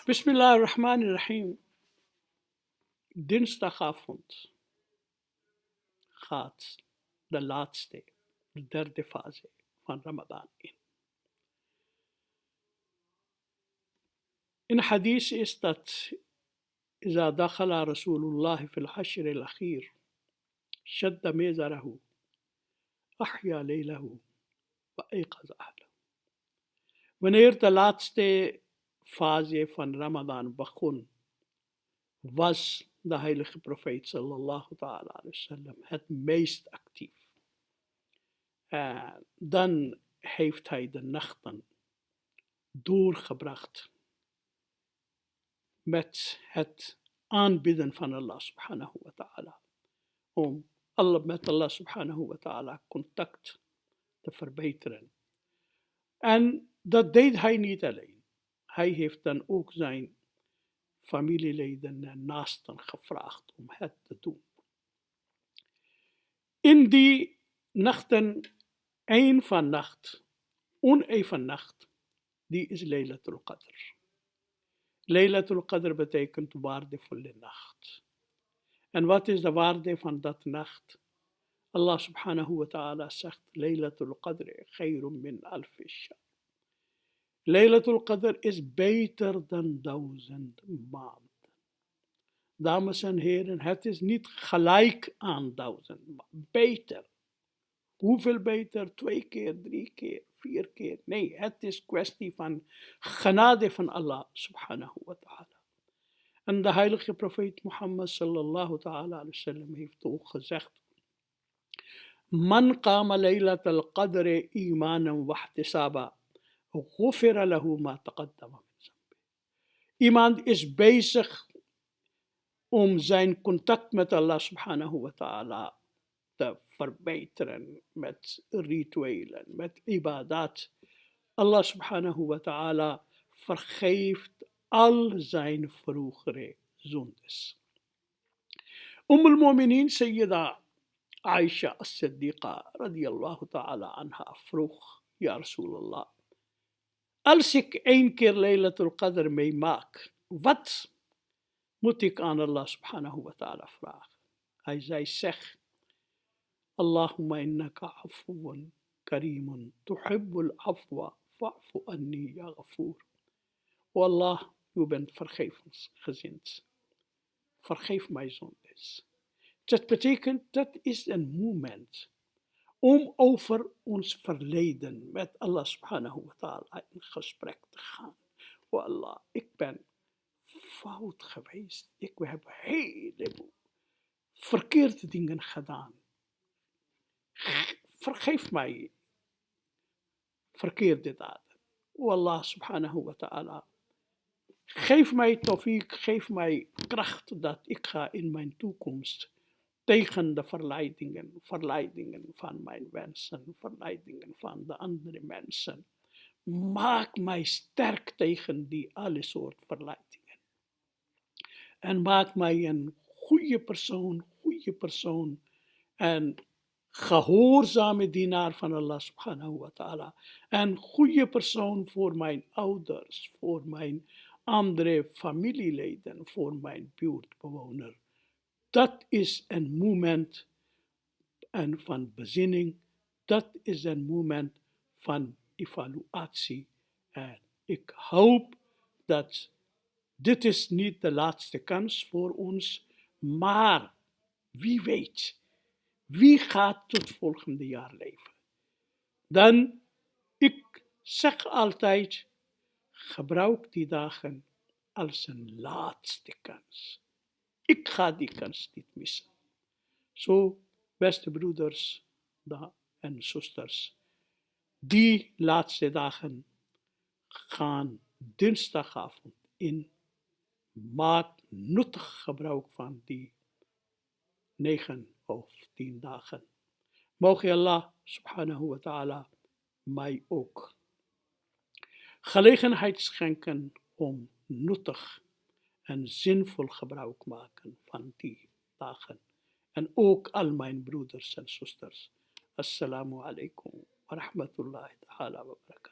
Bismillahirrahmanirrahim. Dinsdagavond gaat de laatste, de derde fase van Ramadan in. In hadith is dat إذا دخل رسول الله في الحشر الأخير شد ميزره أحيا ليله وأيقظ أهله. Wanneer de laatste fase van Ramadan begon, was de heilige profeet sallallahu ta'ala alayhi wasallam het meest actief. Dan heeft hij de nachten doorgebracht met het aanbidden van Allah subhanahu wa ta'ala. Om met Allah subhanahu wa ta'ala contact te verbeteren. En dat deed hij niet alleen. Hij heeft dan ook zijn familieleden en naasten gevraagd om het te doen. In die nachten, één van nacht, oneven nacht, die is Laylatul Qadr. Laylatul Qadr betekent waardevolle nacht. En wat is de waarde van dat nacht? Allah subhanahu wa ta'ala zegt, Laylatul Qadr khayrun min alfi shahr. Laylatul Qadr is beter dan 1000 maanden. Dames en heren, het is niet gelijk aan 1000 maanden. Beter. Hoeveel beter? 2 keer, 3 keer, 4 keer. Nee, het is kwestie van genade van Allah subhanahu wa ta'ala. En de heilige profeet Mohammed sallallahu ta'ala alayhi wasallam heeft ook gezegd, Man qama laylat al-qadr imanan wa ihtisaba, ghufira lahu ma taqaddama min zambi. Iemand is bezig om zijn contact met Allah subhanahu wa ta'ala te verbeteren met rituelen, met ibadat. Allah subhanahu wa ta'ala vergeeft al zijn vroegere zondes. al-Mu'minin Sayyida Aisha as-Siddiqa radiyallahu ta'ala anha vroeg, Ja Rasulallah, als ik 1 keer Laylatul Qadr meemaak, wat moet ik aan Allah subhanahu wa ta'ala vragen? Hij zei, zeg, Allahumma innaka afuwun karimun tuhibbul afwa fa'fu anni ya ghafoor. O Allah, u bent vergevensgezind. Vergeef mij zondes. Dat betekent, dat is een moment om over ons verleden met Allah subhanahu wa ta'ala in gesprek te gaan. O Allah, ik ben fout geweest. Ik heb heleboel verkeerde dingen gedaan. Vergeef mij verkeerde daden. O Allah subhanahu wa ta'ala, geef mij tawfiq, geef mij kracht dat ik ga in mijn toekomst tegen de verleidingen van mijn wensen, verleidingen van de andere mensen. Maak mij sterk tegen die alle soort verleidingen. En maak mij een goede persoon en gehoorzame dienaar van Allah subhanahu wa ta'ala. En goede persoon voor mijn ouders, voor mijn andere familieleden, voor mijn buurtbewoner. Dat is een moment van bezinning. Dat is een moment van evaluatie. En ik hoop dat dit is niet de laatste kans voor ons. Maar wie weet, wie gaat tot volgende jaar leven? Dan, ik zeg altijd, gebruik die dagen als een laatste kans. Ik ga die kans niet missen. Zo, beste broeders en zusters, die laatste dagen gaan dinsdagavond in. Maak nuttig gebruik van die 9 of 10 dagen. Moge Allah subhanahu wa ta'ala mij ook gelegenheid schenken om nuttig en zinvol gebruik maken van die dagen. En ook al mijn broeders en zusters. Assalamu alaikum wa rahmatullahi ta'ala wa barakatuh.